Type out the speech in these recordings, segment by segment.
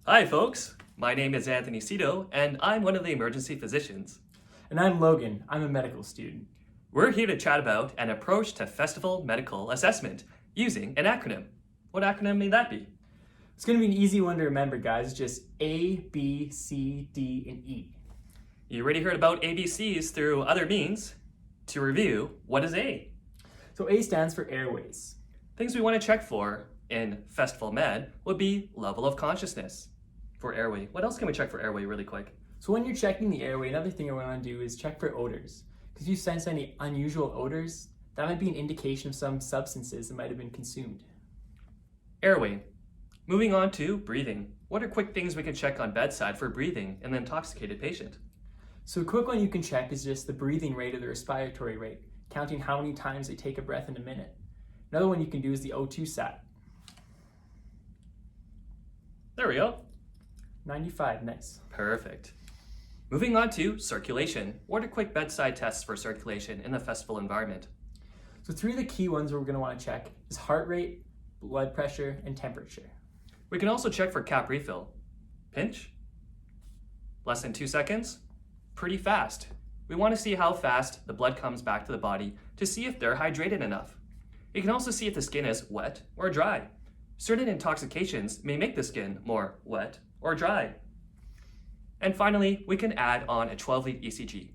Hi folks, my name is Anthony Cito and I'm one of the emergency physicians. And I'm Logan. I'm a medical student. We're here to chat about an approach to festival medical assessment using an acronym. What acronym may that be? It's going to be an easy one to remember, guys. Just A, B, C, D, and E. You already heard about ABCs through other means. To review, what is A? So A stands for airways. Things we want to check for in festival med would be level of consciousness for airway. What else can we check for airway really quick? So when you're checking the airway, another thing you want to do is check for odors. Because if you sense any unusual odors, that might be an indication of some substances that might have been consumed. Airway. Moving on to breathing. What are quick things we can check on bedside for breathing in an intoxicated patient? So a quick one you can check is just the breathing rate or the respiratory rate, counting how many times they take a breath in a minute. Another one you can do is the O2 sat. There we go. 95, nice. Perfect. Moving on to circulation. What are quick bedside tests for circulation in the festival environment? So three of the key ones we're going to want to check is heart rate, blood pressure, and temperature. We can also check for cap refill. Pinch. Less than 2 seconds. Pretty fast. We want to see how fast the blood comes back to the body to see if they're hydrated enough. You can also see if the skin is wet or dry. Certain intoxications may make the skin more wet or dry. And finally, we can add on a 12-lead ECG.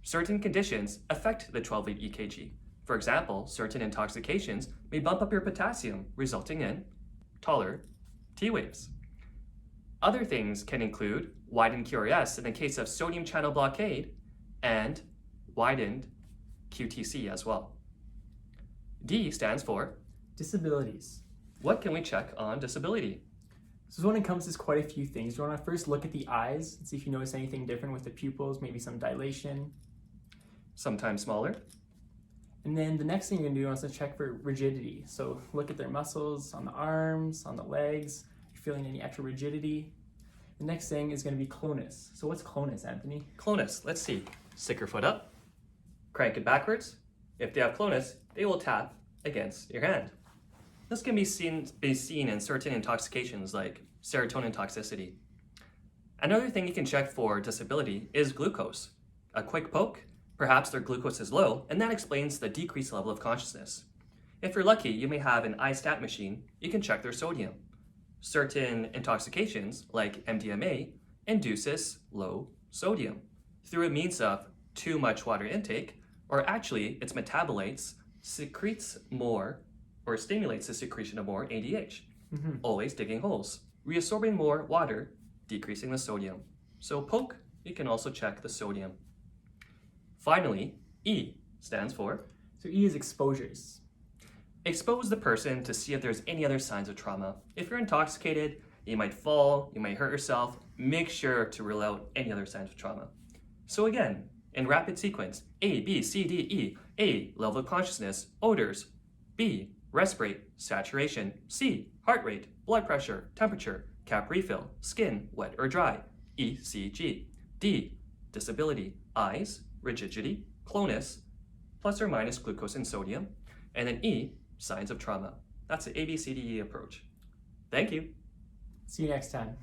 Certain conditions affect the 12-lead EKG. For example, certain intoxications may bump up your potassium, resulting in taller T waves. Other things can include widened QRS in the case of sodium channel blockade and widened QTC as well. D stands for Disabilities. what can we check on disability? So this one encompasses quite a few things. You want to first look at the eyes and see if you notice anything different with the pupils, maybe some dilation. Sometimes smaller. And then the next thing you're going to do is to check for rigidity. So look at their muscles on the arms, on the legs. If you're feeling any extra rigidity. The next thing is going to be clonus. So what's clonus, Anthony? Clonus, let's see. Stick your foot up, crank it backwards. If they have clonus, they will tap against your hand. This can be seen in certain intoxications like serotonin toxicity. Another thing you can check for disability is glucose. A quick poke, perhaps their glucose is low, and that explains the decreased level of consciousness. If you're lucky, you may have an iStat machine, you can check their sodium. Certain intoxications, like MDMA, induces low sodium through a means of too much water intake, or actually its metabolites secretes more or stimulates the secretion of more ADH, always digging holes, reabsorbing more water, decreasing the sodium. So poke, you can also check the sodium. Finally, E stands for So E is exposures. expose the person to see if there's any other signs of trauma. If you're intoxicated, you might fall, you might hurt yourself. Make sure to rule out any other signs of trauma. So again, in rapid sequence, A, B, C, D, E. A, level of consciousness, odors. B, respirate, saturation. C, heart rate, blood pressure, temperature, cap refill, skin, wet or dry. ECG. D, disability, eyes, rigidity, clonus, plus or minus glucose and sodium. And then E, signs of trauma. That's the ABCDE approach. Thank you. See you next time.